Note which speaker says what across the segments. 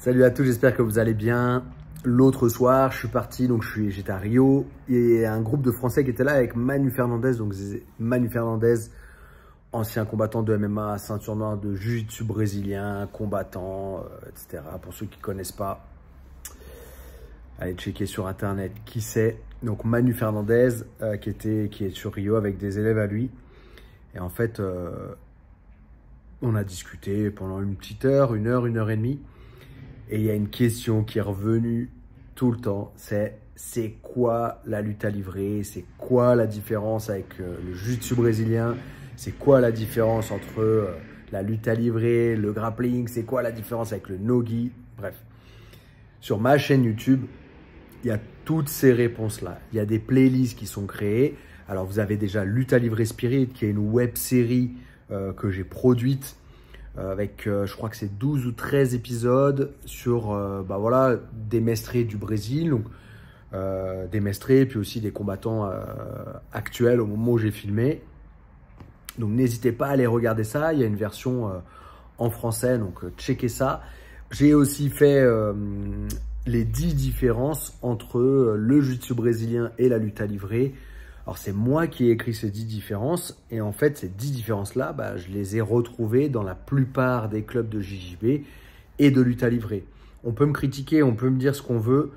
Speaker 1: Salut à tous, j'espère que vous allez bien. L'autre soir, je suis parti, donc j'étais à Rio. Et un groupe de Français qui était là avec Manu Fernandez. Donc Manu Fernandez, ancien combattant de MMA, ceinture noire de jiu-jitsu brésilien, combattant, etc. Pour ceux qui ne connaissent pas, allez checker sur internet qui c'est. Donc Manu Fernandez qui est sur Rio avec des élèves à lui. Et en fait, on a discuté pendant une petite heure, une heure et demie. Et il y a une question qui est revenue tout le temps, c'est quoi la lutte à livrer? C'est quoi la différence avec le jiu-jitsu brésilien? C'est quoi la différence entre la lutte à livrer, le grappling? C'est quoi la différence avec le no-gi? Bref, sur ma chaîne YouTube, il y a toutes ces réponses-là. Il y a des playlists qui sont créées. Alors, vous avez déjà Lutte à livrer Spirit, qui est une web-série que j'ai produite avec, je crois que c'est 12 ou 13 épisodes sur voilà, des mestrés du Brésil, donc des mestrés, puis aussi des combattants actuels au moment où j'ai filmé. Donc, n'hésitez pas à aller regarder ça. Il y a une version en français, donc checkez ça. J'ai aussi fait les 10 différences entre le jiu-jitsu brésilien et la lutte à livrer. Alors, c'est moi qui ai écrit ces 10 différences. Et en fait, ces 10 différences-là, je les ai retrouvées dans la plupart des clubs de JJB et de lutte à livrer. On peut me critiquer, on peut me dire ce qu'on veut.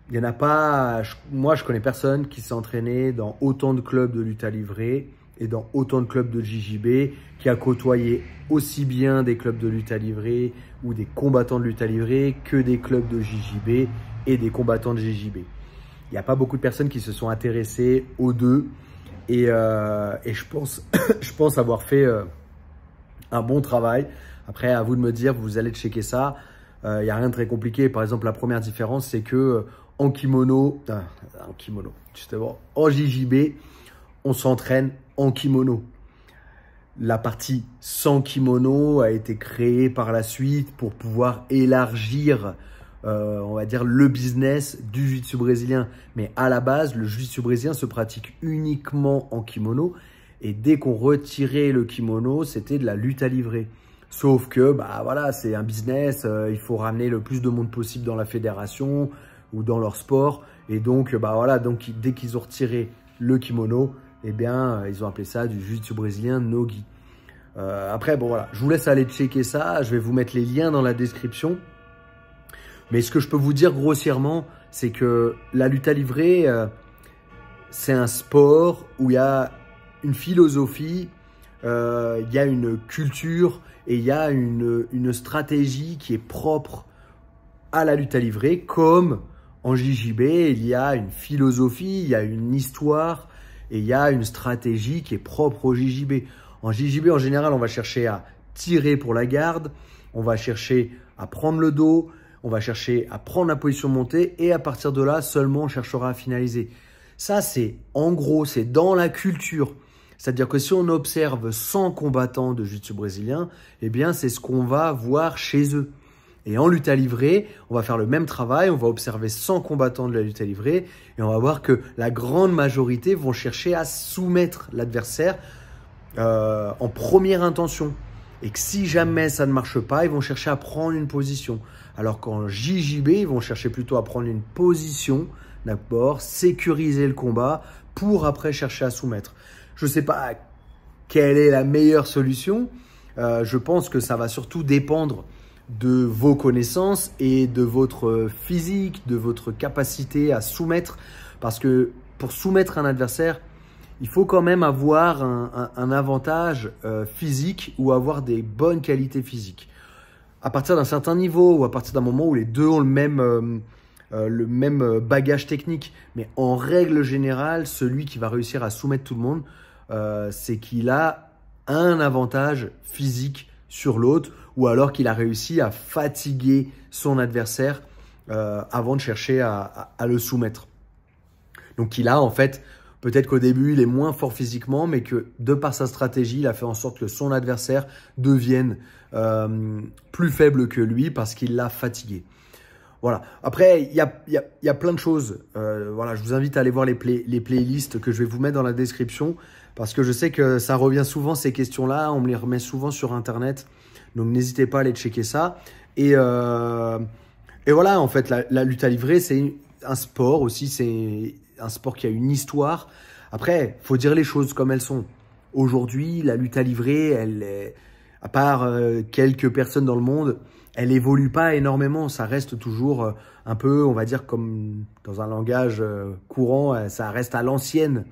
Speaker 1: Il n'y en a pas... Moi, je connais personne qui s'est entraîné dans autant de clubs de lutte à livrer et dans autant de clubs de JJB, qui a côtoyé aussi bien des clubs de lutte à livrer ou des combattants de lutte à livrer que des clubs de JJB et des combattants de JJB. Il n'y a pas beaucoup de personnes qui se sont intéressées aux deux et je pense avoir fait un bon travail. Après, à vous de me dire, vous allez checker ça. Il n'y a rien de très compliqué. Par exemple, la première différence, c'est que en kimono, justement, en JJB, on s'entraîne en kimono. La partie sans kimono a été créée par la suite pour pouvoir élargir on va dire le business du jiu-jitsu brésilien. Mais à la base, le jiu-jitsu brésilien se pratique uniquement en kimono. Et dès qu'on retirait le kimono, c'était de la lutte à livrer. Sauf que, voilà, c'est un business. Il faut ramener le plus de monde possible dans la fédération ou dans leur sport. Et donc, voilà, donc dès qu'ils ont retiré le kimono, eh bien, ils ont appelé ça du jiu-jitsu brésilien no-gi. Après, bon, voilà, je vous laisse aller checker ça. Je vais vous mettre les liens dans la description. Mais ce que je peux vous dire grossièrement, c'est que la lutte à livrer, c'est un sport où il y a une philosophie, il y a une culture et il y a une stratégie qui est propre à la lutte à livrer. Comme en JJB, il y a une philosophie, il y a une histoire et il y a une stratégie qui est propre au JJB. En JJB, en général, on va chercher à tirer pour la garde, on va chercher à prendre le dos, on va chercher à prendre la position montée et à partir de là, seulement on cherchera à finaliser. Ça, c'est en gros, c'est dans la culture. C'est-à-dire que si on observe 100 combattants de jiu-jitsu brésilien, eh bien, c'est ce qu'on va voir chez eux. Et en lutte à livrer, on va faire le même travail, on va observer 100 combattants de la lutte à livrer et on va voir que la grande majorité vont chercher à soumettre l'adversaire en première intention. Et que si jamais ça ne marche pas, ils vont chercher à prendre une position. Alors qu'en JJB, ils vont chercher plutôt à prendre une position, d'abord, sécuriser le combat pour après chercher à soumettre. Je ne sais pas quelle est la meilleure solution. Je pense que ça va surtout dépendre de vos connaissances et de votre physique, de votre capacité à soumettre. Parce que pour soumettre un adversaire, il faut quand même avoir un avantage physique ou avoir des bonnes qualités physiques. À partir d'un certain niveau ou à partir d'un moment où les deux ont le même bagage technique. Mais en règle générale, celui qui va réussir à soumettre tout le monde, c'est qu'il a un avantage physique sur l'autre ou alors qu'il a réussi à fatiguer son adversaire avant de chercher à le soumettre. Donc il a en fait... Peut-être qu'au début, il est moins fort physiquement, mais que de par sa stratégie, il a fait en sorte que son adversaire devienne plus faible que lui parce qu'il l'a fatigué. Voilà. Après, il y a plein de choses. Voilà, je vous invite à aller voir les playlists que je vais vous mettre dans la description parce que je sais que ça revient souvent, ces questions-là. On me les remet souvent sur Internet. Donc, n'hésitez pas à aller checker ça. Et Et voilà, en fait, la lutte à livrer, c'est un sport aussi, c'est un sport qui a une histoire. Après, faut dire les choses comme elles sont. Aujourd'hui, la lutte à livrer, elle est, à part quelques personnes dans le monde, elle évolue pas énormément. Ça reste toujours un peu, on va dire, comme dans un langage courant, ça reste à l'ancienne.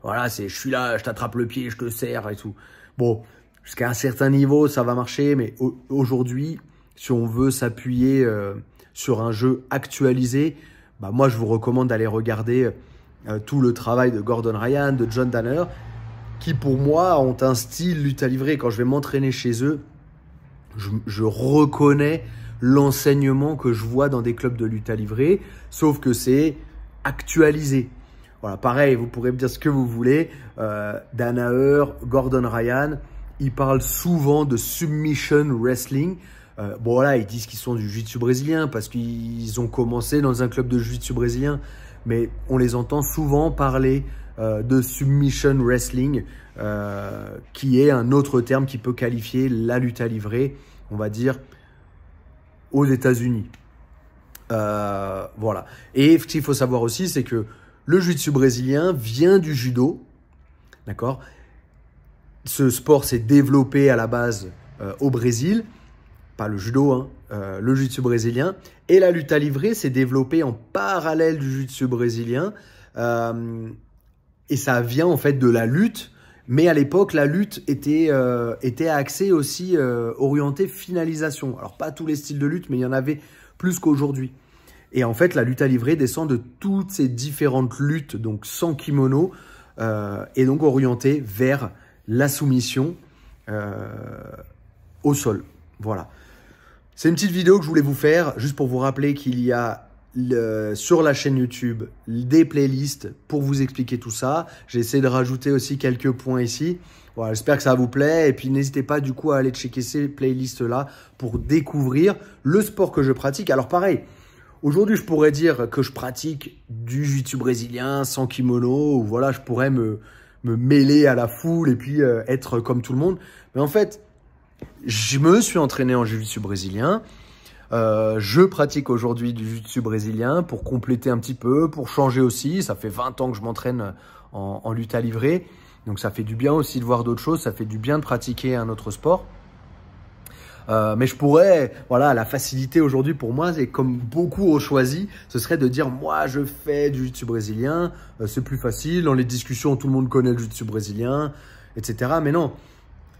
Speaker 1: Voilà, c'est je suis là, je t'attrape le pied, je te serre et tout. Bon, jusqu'à un certain niveau, ça va marcher, mais aujourd'hui, si on veut s'appuyer sur un jeu actualisé, bah moi je vous recommande d'aller regarder tout le travail de Gordon Ryan, de John Danaher, qui pour moi ont un style lutte à livrer. Quand je vais m'entraîner chez eux, je reconnais l'enseignement que je vois dans des clubs de lutte à livrer, sauf que c'est actualisé. Voilà, pareil, vous pourrez me dire ce que vous voulez. Danaher, Gordon Ryan, ils parlent souvent de submission wrestling. Bon voilà, ils disent qu'ils sont du jiu-jitsu brésilien parce qu'ils ont commencé dans un club de jiu-jitsu brésilien. Mais on les entend souvent parler de submission wrestling, qui est un autre terme qui peut qualifier la lutte à livrer, on va dire, aux États-Unis. Voilà. Et ce qu'il faut savoir aussi, c'est que le jiu-jitsu brésilien vient du judo, d'accord? Ce sport s'est développé à la base au Brésil, pas le judo, hein, le jiu-jitsu brésilien. Et la lutte à livrer s'est développée en parallèle du jiu-jitsu brésilien. Et ça vient en fait de la lutte. Mais à l'époque, la lutte était axée aussi orientée finalisation. Alors pas tous les styles de lutte, mais il y en avait plus qu'aujourd'hui. Et en fait, la lutte à livrer descend de toutes ces différentes luttes, donc sans kimono, et donc orientée vers la soumission au sol. Voilà. C'est une petite vidéo que je voulais vous faire, juste pour vous rappeler qu'il y a sur la chaîne YouTube des playlists pour vous expliquer tout ça. J'ai essayé de rajouter aussi quelques points ici. Voilà, j'espère que ça vous plaît. Et puis, n'hésitez pas du coup à aller checker ces playlists-là pour découvrir le sport que je pratique. Alors pareil, aujourd'hui, je pourrais dire que je pratique du jiu-jitsu brésilien sans kimono. Ou voilà, je pourrais me mêler à la foule et puis être comme tout le monde. Mais en fait, je me suis entraîné en jiu-jitsu brésilien. Je pratique aujourd'hui du jiu-jitsu brésilien pour compléter un petit peu, pour changer aussi. Ça fait 20 ans que je m'entraîne en lutte à livrer. Donc ça fait du bien aussi de voir d'autres choses. Ça fait du bien de pratiquer un autre sport. Mais je pourrais, voilà, la facilité aujourd'hui pour moi, et comme beaucoup ont choisi, ce serait de dire moi je fais du jiu-jitsu brésilien. C'est plus facile. Dans les discussions, tout le monde connaît le jiu-jitsu brésilien, etc. Mais non.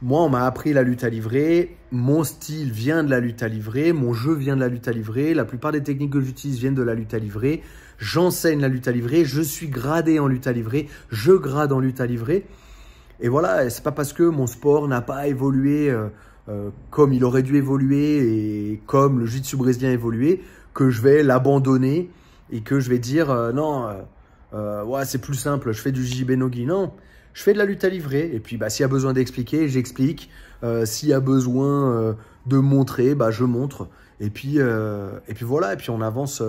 Speaker 1: Moi, on m'a appris la lutte à livrer, mon style vient de la lutte à livrer, mon jeu vient de la lutte à livrer, la plupart des techniques que j'utilise viennent de la lutte à livrer, j'enseigne la lutte à livrer, je suis gradé en lutte à livrer, je grade en lutte à livrer. Et voilà, c'est pas parce que mon sport n'a pas évolué comme il aurait dû évoluer et comme le jiu-jitsu brésilien a évolué que je vais l'abandonner et que je vais dire non, ouais, c'est plus simple, je fais du JJB no-gi. Non. Je fais de la lutte à livrer et puis bah, s'il y a besoin d'expliquer, j'explique. S'il y a besoin de montrer, bah, je montre. Et puis voilà, et puis on avance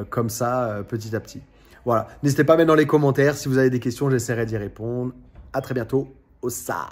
Speaker 1: comme ça petit à petit. Voilà, n'hésitez pas à mettre dans les commentaires si vous avez des questions, j'essaierai d'y répondre. À très bientôt. Au ça.